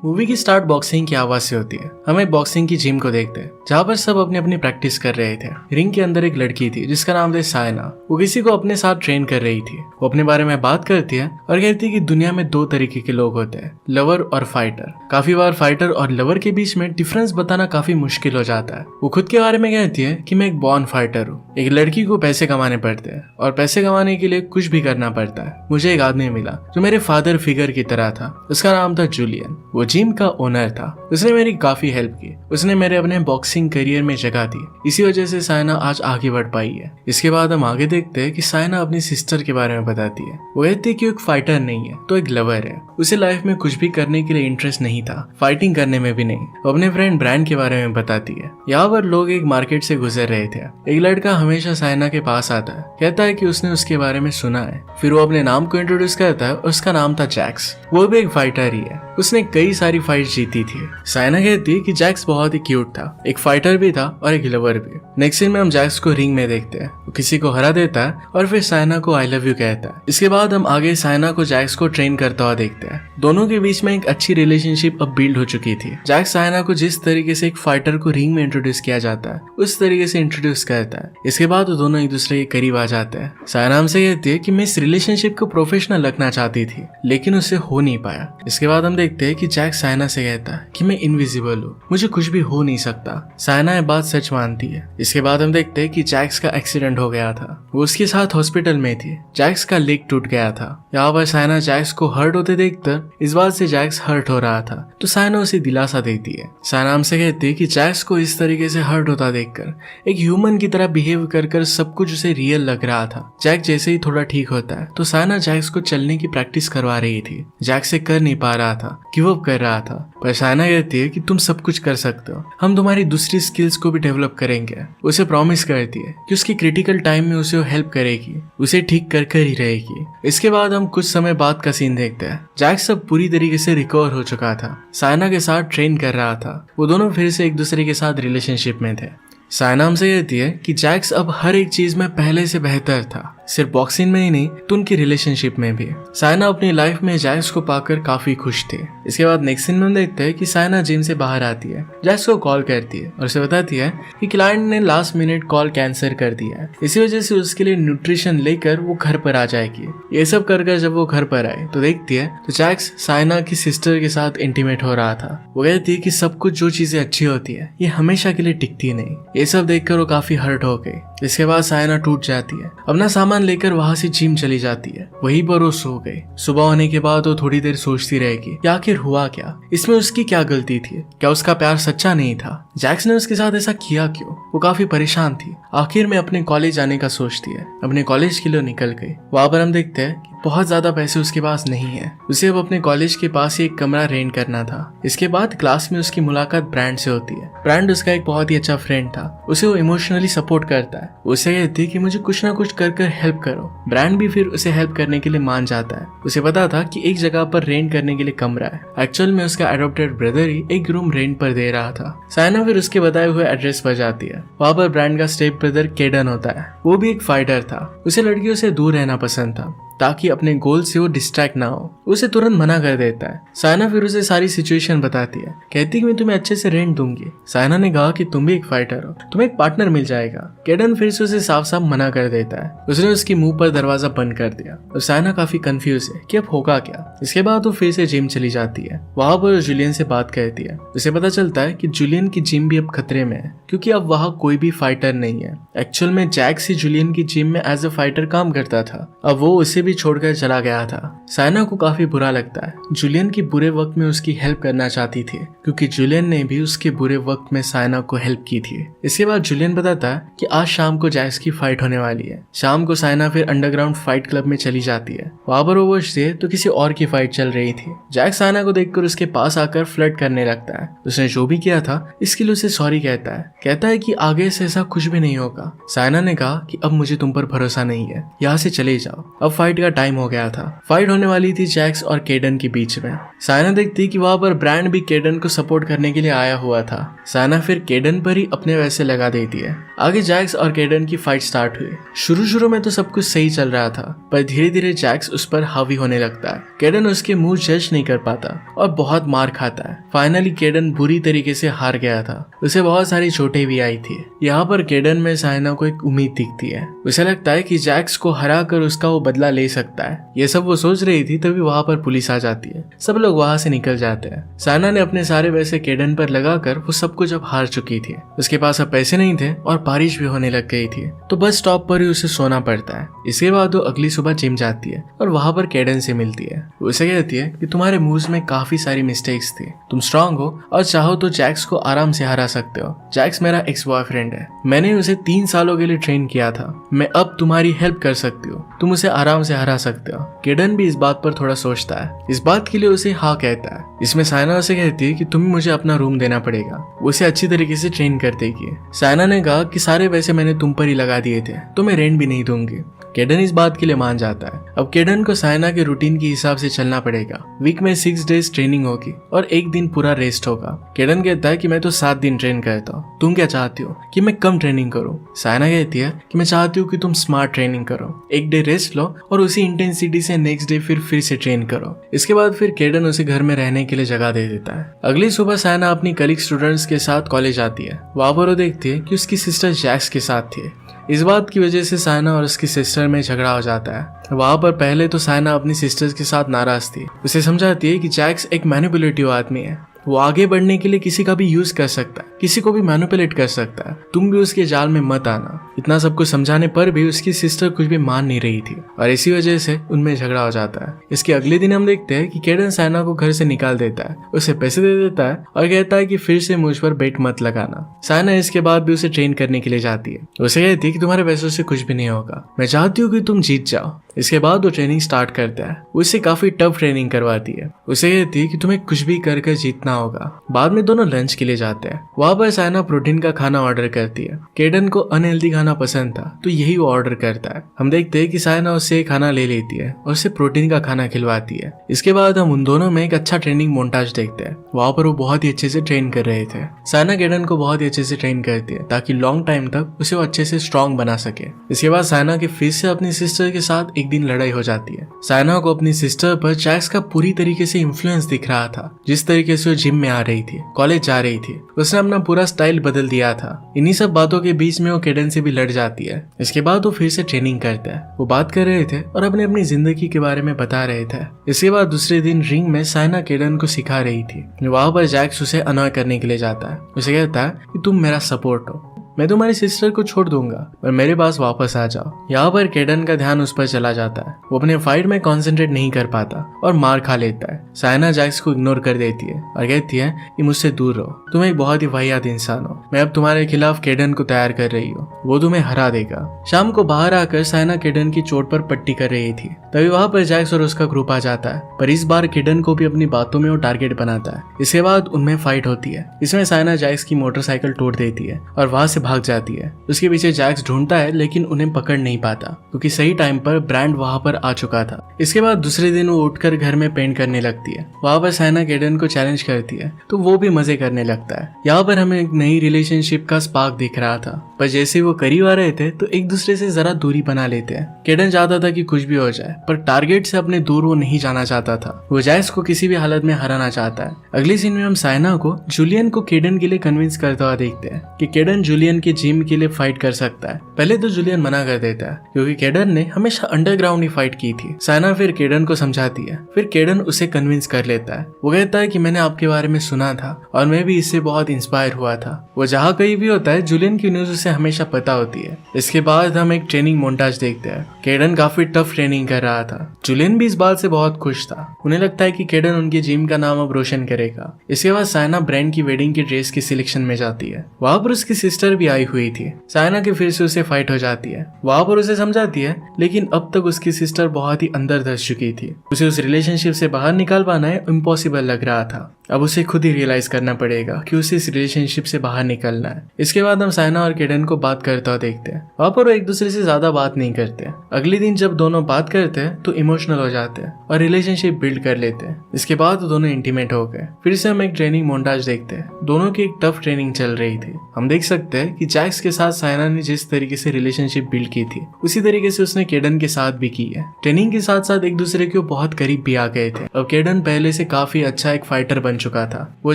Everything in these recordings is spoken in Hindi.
मूवी की स्टार्ट बॉक्सिंग की आवाज से होती है। हम एक बॉक्सिंग की जिम को देखते हैं जहाँ पर सब अपनी अपनी प्रैक्टिस कर रहे थे। रिंग के अंदर एक लड़की थी जिसका नाम था सायना। वो किसी को अपने साथ ट्रेन कर रही थी। वो अपने बारे में बात करती है और कहती है कि दुनिया में दो तरीके के लोग होते हैं, लवर और फाइटर। काफी बार फाइटर और लवर के बीच में डिफरेंस बताना काफी मुश्किल हो जाता है। वो खुद के बारे में कहती है कि मैं एक बॉर्न फाइटर हूँ। एक लड़की को पैसे कमाने पड़ते हैं और पैसे कमाने के लिए कुछ भी करना पड़ता है। मुझे एक आदमी मिला जो मेरे फादर फिगर की तरह था। उसका नाम था जूलियन। वो जिम का ओनर था। उसने मेरी काफी हेल्प की। उसने मेरे अपने बॉक्सिंग करियर में जगह दी। इसी वजह से सायना आज आगे बढ़ पाई है। इसके बाद हम आगे देखते हैं कि सायना अपनी सिस्टर के बारे में बताती है। वो कहती है कि वो एक फाइटर नहीं है तो एक लवर है। उसे लाइफ में कुछ भी करने के लिए इंटरेस्ट नहीं था, फाइटिंग करने में भी नहीं। वो अपने फ्रेंड ब्रांड के बारे में बताती है। यहाँ पर लोग एक मार्केट से गुजर रहे थे। एक लड़का हमेशा सायना के पास आता है, कहता है कि उसने उसके बारे में सुना है। फिर वो अपने नाम को इंट्रोड्यूस करता है। उसका नाम था जैक्स। वो भी एक फाइटर ही है। उसने कई सारी फाइट जीती थी। सायना कहती है कि जैक्स बहुत ही क्यूट था, एक फाइटर भी था और एक लवर भी। नेक्स्ट सीन में हम जैक्स को रिंग में देखते हैं। वो किसी को हरा देता है और फिर सायना को आई लव यू कहता है। इसके बाद हम आगे सायना को जैक्स को ट्रेन करता हुआ देखते हैं। दोनों के बीच में एक अच्छी रिलेशनशिप अब बिल्ड हो चुकी थी। जैक्स सायना को जिस तरीके से एक फाइटर को रिंग में इंट्रोड्यूस किया जाता है उस तरीके से इंट्रोड्यूस करता है। इसके बाद वो दोनों एक दूसरे के करीब आ जाते हैं। सायना हमसे कहती है कि मैं इस रिलेशनशिप को प्रोफेशनल रखना चाहती थी लेकिन उससे हो नहीं पाया। इसके बाद हम देखते हैं कि जैक्स सायना से कहता है कि मैं इनविजिबल हूँ, मुझे कुछ भी हो नहीं सकता। सायना ये बात सच मानती है। इसके बाद हम देखते हैं कि जैक्स का एक्सीडेंट हो गया था। वो उसके साथ हॉस्पिटल में थी। जैक्स का लेग टूट गया था। यहाँ पर सायना जैक्स को हर्ट होते देखकर इस बात से जैक्स हर्ट हो रहा था तो सायना उसे दिलासा देती है। सायना हमसे कहती है कि जैक्स को इस तरीके से हर्ट होता देखकर एक ह्यूमन की तरह बिहेव कर सब कुछ उसे रियल लग रहा था। जैक्स जैसे ही थोड़ा ठीक होता है तो सायना जैक्स को चलने की प्रैक्टिस करवा रही थी। जैक्स से कर नहीं पा रहा था, गिव अप कर रहा था, पर सायना कहती है कि तुम सब कुछ कर सकते हो, हम तुम्हारी दूसरी स्किल्स को भी डेवलप करेंगे। उसे प्रॉमिस करती है कि उसकी क्रिटिकल टाइम में उसे हेल्प करेगी, उसे ठीक कर ही रहेगी। इसके बाद हम कुछ समय बाद का सीन देखते हैं। जैक्स अब पूरी तरीके से रिकवर हो चुका था, सायना के साथ ट्रेन कर रहा था। वो दोनों फिर से एक दूसरे के साथ रिलेशनशिप में थे। सायना हमसे कहती है कि जैक्स अब हर एक चीज में पहले से बेहतर था, सिर्फ बॉक्सिंग में ही नहीं तो उनकी रिलेशनशिप में भी। सायना अपनी लाइफ में जैक्स को पाकर काफी खुश थी। इसके बाद नेक्स्ट सीन में हम देखते हैं कि सायना जिम से बाहर आती है, जैक्स को कॉल करती है और उसे बताती है कि क्लाइंट ने लास्ट मिनट कॉल कैंसिल कर दिया है, इसी वजह से उसके लिए न्यूट्रिशन लेकर वो घर पर आ जाएगी। ये सब कर जब वो घर पर आए तो देखती है तो जैक्स सायना की सिस्टर के साथ इंटीमेट हो रहा था। वो कहती है कि सब कुछ जो चीजें अच्छी होती है ये हमेशा के लिए टिकती नहीं। ये सब देखकर वो काफी हर्ट हो गई। इसके बाद सायना टूट जाती है, अपना सामान लेकर वहां से जिम चली जाती है। वहीं पर वो सो गई। सुबह होने के बाद वो थोड़ी देर सोचती रहेगी कि आखिर हुआ क्या, इसमें उसकी क्या गलती थी, क्या उसका प्यार सच्चा नहीं था, जैक्स ने उसके साथ ऐसा किया क्यों। वो काफी परेशान थी। आखिर में अपने कॉलेज जाने का सोचती है, अपने कॉलेज के लिए निकल गई। वहां पर हम देखते हैं बहुत ज्यादा पैसे उसके पास नहीं है। उसे अब अपने कॉलेज के पास ही एक कमरा रेंट करना था। इसके बाद क्लास में उसकी मुलाकात ब्रांड से होती है। ब्रांड उसका एक बहुत ही अच्छा फ्रेंड था, उसे वो इमोशनली सपोर्ट करता है। उसे कहती है कि मुझे कुछ ना कुछ कर हेल्प करो। ब्रांड भी फिर उसे हेल्प करने के लिए मान जाता है। उसे पता था कि एक जगह पर रेंट करने के लिए कमरा है। एक्चुअल में उसका एडॉप्टेड ब्रदर ही एक रूम रेंट पर दे रहा था। सायना फिर उसके बताए हुए एड्रेस पर जाती है। वहां पर ब्रांड का स्टेप ब्रदर केडन होता है। वो भी एक फाइटर था। उसे लड़कियों से दूर रहना पसंद था ताकि अपने गोल से वो डिस्ट्रैक्ट ना हो। उसे तुरंत मना कर देता है। सायना फिर उसे सारी सिचुएशन बताती है, कहती है कि मैं तुम्हें अच्छे से रेंट दूंगी। सायना ने कहा कि तुम भी एक फाइटर हो, तुम्हें एक पार्टनर मिल जाएगा। केडन फिर से उसे साफ साफ मना कर देता है। उसने उसकी मुंह पर दरवाजा बंद कर दिया और सायना काफी कंफ्यूज है कि अब होगा क्या। इसके बाद वो फिर से जिम चली जाती है। वहां पर जूलियन से बात करती है। उसे पता चलता है कि जूलियन की जिम भी अब खतरे में है क्योंकि अब वहां कोई भी फाइटर नहीं है। एक्चुअल में जैक्स ही जूलियन की जिम में एज अ फाइटर काम करता था। अब वो उसे भी छोड़कर चला गया था। सायना को काफी बुरा लगता है। जूलियन की बुरे वक्त में उसकी हेल्प करना चाहती थी क्योंकि जूलियन ने भी उसके बुरे वक्त में सायना को हेल्प की थी। इसके बाद जूलियन बताता है कि आज शाम को जैक्स की फाइट होने वाली है। शाम को सायना फिर अंडरग्राउंड फाइट क्लब में चली जाती है। वहां पर वो से तो किसी और की फाइट चल रही थी। जैक्स सायना को देखकर उसके पास आकर फ्लर्ट करने लगता है। उसने जो भी किया था इसके लिए उसे सॉरी कहता है कि आगे से ऐसा कुछ भी नहीं होगा। सायना ने कहा कि अब मुझे तुम पर भरोसा नहीं है, यहाँ से चले जाओ। अब फाइट का टाइम हो गया था। फाइट होने वाली थी जैक्स और केडन के बीच में। सायना देखती कि वहां पर ब्रांड भी केडन को सपोर्ट करने के लिए आया हुआ था। सायना फिर केडन पर ही अपने वैसे लगा देती है। आगे जैक्स और केडन की फाइट स्टार्ट हुई। शुरू में तो सब कुछ सही चल रहा था, पर धीरे धीरे जैक्स उस पर हावी होने लगता है। केडन उसके मुंह जज नहीं कर पाता और बहुत मार खाता है। फाइनली केडन बुरी तरीके से हार गया था, उसे बहुत सारी चोटें भी आई थी। यहाँ पर केडन में साइना को एक उम्मीद दिखती है। उसे लगता है कि जैक्स को हरा कर उसका वो बदला ले सकता है। ये सब वो सोच रही थी, तभी वहाँ पर पुलिस आ जाती है। सब लोग वहाँ से निकल जाते हैं। साइना ने अपने सारे पैसे केडन पर लगाकर वो सब कुछ अब हार चुकी थी। उसके पास अब पैसे नहीं थे और बारिश भी होने लग गई थी, तो बस स्टॉप पर ही उसे सोना पड़ता है। इसके बाद वो अगली सुबह जिम जाती है और वहाँ पर केडन से मिलती है। उसे कहती है कि तुम्हारे मूव्स में काफी सारी मिस्टेक्स थी, तुम स्ट्रांग हो और चाहो तो जैक्स को आराम से हरा सकते हो। जैक्स मेरा एक्स बॉयफ्रेंड है, मैंने उसे 3 सालों के लिए ट्रेन किया था। मैं अब तुम्हारी हेल्प कर सकती हूँ, तुम उसे आराम से हरा सकते हो। केडन भी इस बात पर थोड़ा सोचता है। इस बात के लिए उसे हाँ कहता है। इसमें साइना उसे कहती है कि तुम्हें मुझे अपना रूम देना पड़ेगा, उसे अच्छी तरीके से ट्रेन कर देगी। साइना ने कहा कि सारे पैसे मैंने तुम पर ही लगा दिए थे, तो मैं रेंट भी नहीं दूंगी। केडन इस बात के लिए मान जाता है। अब केडन को साइना के रूटीन के हिसाब से चलना पड़ेगा। वीक में 6 डेज ट्रेनिंग होगी और 1 दिन पूरा रेस्ट होगा। केडन कहता है कि मैं तो 7 दिन ट्रेन करता हूँ, तुम क्या चाहती हो कि मैं कम ट्रेनिंग करूँ? साइना कहती है कि मैं चाहती हूँ कि तुम स्मार्ट ट्रेनिंग करो, 1 डे रेस्ट लो और उसी इंटेंसिटी से नेक्स्ट डे फिर से ट्रेन करो। इसके बाद फिर केडन उसे घर में रहने के लिए जगह दे देता है। अगली सुबह साइना अपनी कलीग स्टूडेंट्स के साथ कॉलेज आती है। वहाँ पर वो देखती है कि उसकी सिस्टर जैक्स के साथ थी। इस बात की वजह से साइना और उसकी सिस्टर में झगड़ा हो जाता है। वहाँ पर पहले तो साइना अपनी सिस्टर्स के साथ नाराज थी। उसे समझाती है कि जैक्स एक मैनिपुलेटिव आदमी है, वो आगे बढ़ने के लिए किसी का भी यूज कर सकता है, किसी को भी मैनिपुलेट कर सकता है, तुम भी उसके जाल में मत आना। इतना सब कुछ समझाने पर भी उसकी सिस्टर कुछ भी मान नहीं रही थी और इसी वजह से उनमें झगड़ा हो जाता है। इसके अगले दिन हम देखते हैं कि केडन साइना को घर से निकाल देता है, उसे पैसे दे देता है और कहता है कि फिर से मुझ पर बेट मत लगाना। साइना इसके बाद भी उसे ट्रेन करने के लिए जाती है। उसे कहती है कि तुम्हारे पैसों से कुछ भी नहीं होगा, मैं चाहती हूँ कि तुम जीत जाओ। इसके बाद वो ट्रेनिंग स्टार्ट करता है। उससे काफी टफ ट्रेनिंग करवाती है। उसे कहती है कि तुम्हें कुछ भी कर जीतना होगा। बाद में दोनों लंच के लिए जाते हैं। वहाँ पर साइना प्रोटीन का खाना ऑर्डर करती है। केडन को अनहेल्दी खाना पसंद था, तो यही वो ऑर्डर करता है। हम देखते हैं कि साइना उससे खाना ले लेती है और उसे प्रोटीन का खाना खिलवाती है। इसके बाद हम उन दोनों में एक अच्छा ट्रेनिंग मोन्टाज देखते हैं। वहाँ पर वो बहुत ही अच्छे से ट्रेन कर रहे थे। साइना केडन को बहुत ही अच्छे से ट्रेन करती है ताकि लॉन्ग टाइम तक उसे वो अच्छे से स्ट्रॉन्ग बना सके। इसके बाद साइना के फिर से अपनी सिस्टर के साथ एक दिन लड़ाई हो जाती है। साइना को अपनी सिस्टर पर जैक्स का पूरी तरीके से इन्फ्लुएंस दिख रहा था। जिस तरीके से वो जिम में आ रही थी, कॉलेज जा रही थी, उसने अपना पूरा स्टाइल बदल दिया था। इन्हीं सब बातों के बीच में वो केडन से भी लड़ जाती है। इसके बाद वो फिर से ट्रेनिंग करता है। वो बात कर रहे थे और अपनी जिंदगी के बारे में बता रहे थे। इसके बाद दूसरे दिन रिंग में साइना केडन को सिखा रही थी। वहां पर जैक्स उसे अनॉय करने के लिए जाता है। उसे कहता है कि तुम मेरा सपोर्ट हो, मैं तुम्हारी सिस्टर को छोड़ दूंगा और मेरे पास वापस आ जाओ। यहाँ पर केडन का ध्यान उस पर चला जाता है। वो अपने फाइट में कंसंट्रेट नहीं कर पाता और मार खा लेता है। साइना जैक्स को इग्नोर कर देती है और कहती है कि मुझसे दूर रहो, तुम एक बहुत ही वाहियात इंसान हो। मैं अब तुम्हारे खिलाफ केडन को तैयार कर रही हूँ, वो तुम्हें हरा देगा। शाम को बाहर आकर साइना केडन की चोट पर पट्टी कर रही थी। तभी वहाँ पर जैक्स और उसका ग्रुप आ जाता है, पर इस बार केडन को भी अपनी बातों में वो टारगेट बनाता है। इसके बाद उनमें फाइट होती है। इसमें साइना जैक्स की मोटरसाइकिल तोड़ देती है और वहां से भाग जाती है। उसके पीछे जैक्स ढूंढता है लेकिन उन्हें पकड़ नहीं पाता क्योंकि सही टाइम पर ब्रांड वहां पर आ चुका था। इसके बाद दूसरे दिन वो उठकर घर में पेंट करने लगती है। वहां पर साइना केडन को चैलेंज करती है तो वो भी मजे करने लगता है। यहाँ पर हमें एक नई रिलेशनशिप का स्पार्क दिख रहा था, पर जैसे वो करीब आ रहे थे तो एक दूसरे से जरा दूरी बना लेते हैं। केडन चाहता था कि कुछ भी हो जाए, पर टारगेट से अपने दूर वो नहीं जाना चाहता था। वो जैक्स को किसी भी हालत में हराना चाहता है। अगली सीन में हम साइना को जूलियन को केडन के लिए कन्विंस करता हुआ देखते हैं कि केडन जूलियन के जिम के लिए फाइट कर सकता है। पहले तो जूलियन मना कर देता है क्योंकि केडन ने हमेशा अंडरग्राउंड ही फाइट की थी। साइना फिर केडन को समझाती है, फिर केडन उसे कन्विंस कर लेता है। वो कहता है कि मैंने आपके बारे में सुना था और मैं भी इससे बहुत इंस्पायर हुआ था। वो जहाँ कहीं भी होता है जूलियन की न्यूज उसे हमेशा पता होती है। इसके बाद हम एक ट्रेनिंग मोन्टाज देखते हैं। केडन काफी टफ ट्रेनिंग कर रहा था। जूलियन भी इस बात से बहुत खुश था। उन्हें लगता है कि केडन उनके जिम का नाम अब रोशन करेगा। इसके बाद साइना ब्रांड की वेडिंग की ड्रेस की सिलेक्शन में जाती है। वहां पर उसकी सिस्टर भी आई हुई थी। साइना की फिर से उसे फाइट हो जाती है। वहां पर उसे समझाती है लेकिन अब तक उसकी सिस्टर बहुत ही अंदर धंस चुकी थी। उसे उस रिलेशनशिप से बाहर निकाल पाना इम्पॉसिबल लग रहा था। अब उसे खुद ही रियलाइज करना पड़ेगा कि उसे इस रिलेशनशिप से बाहर निकलना है। इसके बाद हम साइना और केडन को बात करता हुआ देखते हैं। वहाँ पर वो एक दूसरे से ज्यादा बात नहीं करते। अगले दिन जब दोनों बात करते हैं तो इमोशनल हो जाते हैं और रिलेशनशिप बिल्ड कर लेते हैं। इसके बाद दोनों इंटीमेट हो गए। फिर से हम एक ट्रेनिंग मोन्टाज देखते हैं। दोनों की एक टफ ट्रेनिंग चल रही थी। हम देख सकते हैं कि जैक्स के साथ साइना ने जिस तरीके से रिलेशनशिप बिल्ड की थी उसी तरीके से उसने केडन के साथ भी की है। ट्रेनिंग के साथ साथ एक दूसरे के बहुत करीब भी आ गए थे। अब केडन पहले से काफी अच्छा एक फाइटर बन चुका था। वो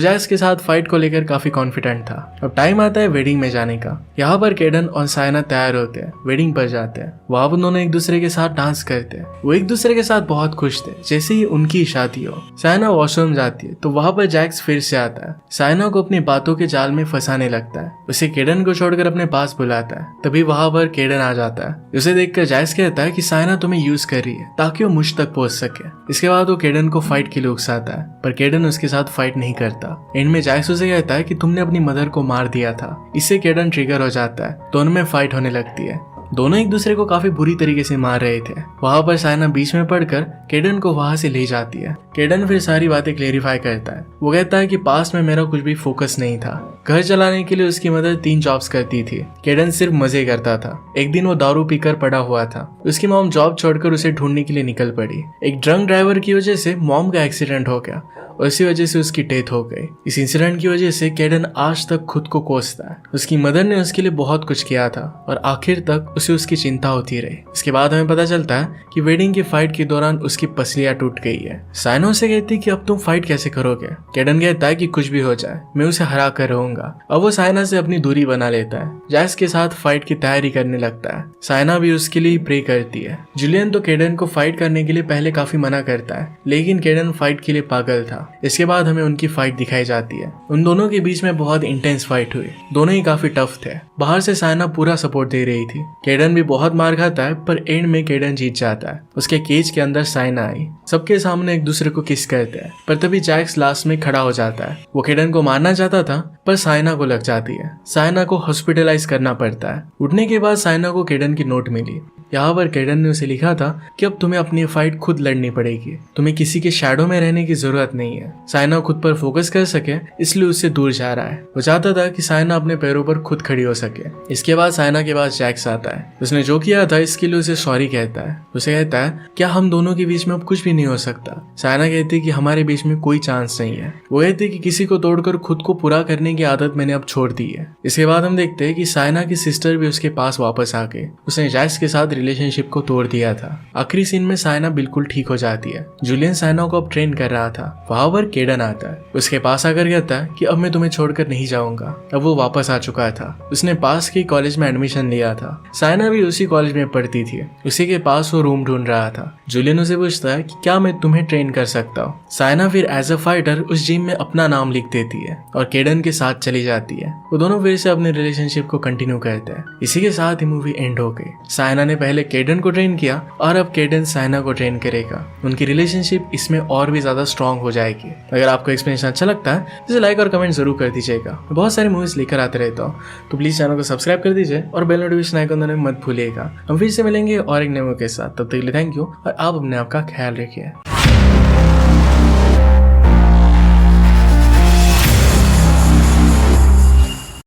जैक्स के साथ फाइट को लेकर काफी कॉन्फिडेंट था। अब टाइम आता है वेडिंग में जाने का। यहाँ पर केडन और साइना तैयार होते हैं, वेडिंग पर जाते हैं। वहां पर दोनों एक दूसरे के साथ डांस करते हैं। वो एक दूसरे के साथ बहुत खुश थे जैसे ही उनकी शादी हो। साइना वॉशरूम जाती है तो वहां पर जैक्स फिर से आता है। साइना को अपनी बातों के जाल में फंसाने लगता है। उसे केडन को छोड़कर अपने पास बुलाता है। तभी वहां पर केडन आ जाता है। उसे देखकर जैक्स कहता है कि साइना तुम्हें यूज कर रही है ताकि वो मुझ तक पहुंच सके। इसके बाद वो केडन को फाइट के लिए उकसाता है पर केडन उसके साथ फाइट नहीं करता। एंड में जैक्स उसे कहता है कि तुमने अपनी मदर को मार दिया था। इससे केडन ट्रिगर हो जाता है। दोनों में फाइट होने लगती है। दोनों एक दूसरे को काफी बुरी तरीके से मार रहे थे। वहां पर साइना बीच में पड़कर केडन को वहां से ले जाती है। केडन फिर सारी बातें क्लेरिफाई करता है। वो कहता है कि पास में मेरा कुछ भी फोकस नहीं था। घर चलाने के लिए उसकी मदर 3 जॉब्स करती थी। केडन सिर्फ मजे करता था। एक दिन वो दारू पीकर पड़ा हुआ था। उसकी मॉम जॉब छोड़कर उसे ढूंढने के लिए निकल पड़ी। एक ड्रंक ड्राइवर की वजह से मॉम का एक्सीडेंट हो गया और इसी वजह से उसकी डेथ हो गई। इस इंसिडेंट की वजह से केडन आज तक खुद को कोसता है। उसकी मदर ने उसके लिए बहुत कुछ किया था और आखिर तक उसे उसकी चिंता होती रही। इसके बाद हमें पता चलता है कि वेडिंग की फाइट के दौरान उसकी पसलियां टूट गई है। साइना से कहती कि अब तुम फाइट कैसे करोगे। केडन कहता है कि कुछ भी हो जाए मैं उसे हरा कर रहूंगा। अब वो साइना से अपनी दूरी बना लेता है। जैक्स के साथ फाइट की तैयारी करने लगता है। साइना भी उसके लिए प्रे करती है। जूलियन तो केडन को फाइट करने के लिए पहले काफी मना करता है लेकिन केडन फाइट के लिए पागल था। इसके बाद हमें उनकी फाइट दिखाई जाती है। उन दोनों के बीच में बहुत इंटेंस फाइट हुई। दोनों ही काफी टफ थे। बाहर से साइना पूरा सपोर्ट दे रही थी। केडन भी बहुत मार खाता है पर एंड में केडन जीत जाता है। उसके केज के अंदर साइना आई। सबके सामने एक दूसरे को किस करते हैं पर तभी जैक्स लास्ट में खड़ा हो जाता है। वो केडन को मारना चाहता था पर साइना को लग जाती है। साइना को हॉस्पिटलाइज करना पड़ता है। उठने के बाद साइना को केडन की नोट मिली। यहाँ पर केडन ने उसे लिखा था कि अब तुम्हें अपनी फाइट खुद लड़नी पड़ेगी। तुम्हें किसी के शैडो में रहने की जरूरत नहीं है। साइना खुद पर फोकस कर सके इसलिए उससे दूर जा रहा है। वो चाहता था कि साइना अपने पैरों पर खुद खड़ी हो सके। इसके बाद साइना के पास जैक्स आता है। उसने जो किया था इसके लिए उसे सॉरी कहता है। उसे कहता है क्या हम दोनों के बीच में अब कुछ भी नहीं हो सकता। साइना कहती कि हमारे बीच में कोई चांस नहीं है। वो कहती कि किसी को तोड़कर खुद को पूरा करने की आदत मैंने अब छोड़ दी है। इसके बाद हम देखते हैं कि साइना की सिस्टर भी उसके पास वापस आ गई। उसने जैक्स के साथ रिलेशनशिप को तोड़ दिया था। आखिरी सीन में साइना बिल्कुल ठीक हो जाती है। जूलियन साइना को अब ट्रेन कर रहा था। वहां पर केडन आता है। उसके पास आकर कहता है कि अब मैं तुम्हें छोड़कर नहीं जाऊंगा। अब वो वापस आ चुका था। उसने पास के कॉलेज में एडमिशन लिया था। साइना भी उसी कॉलेज में पढ़ती थी। उसी के पास वो रूम ढूंढ रहा था। जूलियन उसे पूछता है कि क्या मैं तुम्हें ट्रेन कर सकता हूँ। साइना फिर एज अ फाइटर उस जिम में अपना नाम लिख देती है और केडन के साथ चली जाती है। वो दोनों फिर से अपने रिलेशनशिप को कंटिन्यू करते हैं। इसी के साथ ही मूवी एंड हो गई। साइना ने पहले केडन को ट्रेन किया और अब केडन साइना को ट्रेन करेगा। उनकी रिलेशनशिप इसमें और भी ज्यादा स्ट्रांग हो जाएगी। अगर आपको एक्सप्लेनेशन अच्छा लगता है तो इसे लाइक और कमेंट जरूर कर दीजिएगा। मैं बहुत सारी मूवीज लेकर आते रहता हूँ तो प्लीज चैनल को सब्सक्राइब कर दीजिए और बेल नोटिफिकेशन आइकन दबाना मत भूलिएगा। हम फिर से मिलेंगे और एक नए मूवी के साथ। तब तक के लिए थैंक यू और आप अपने आप का ख्याल रखिए।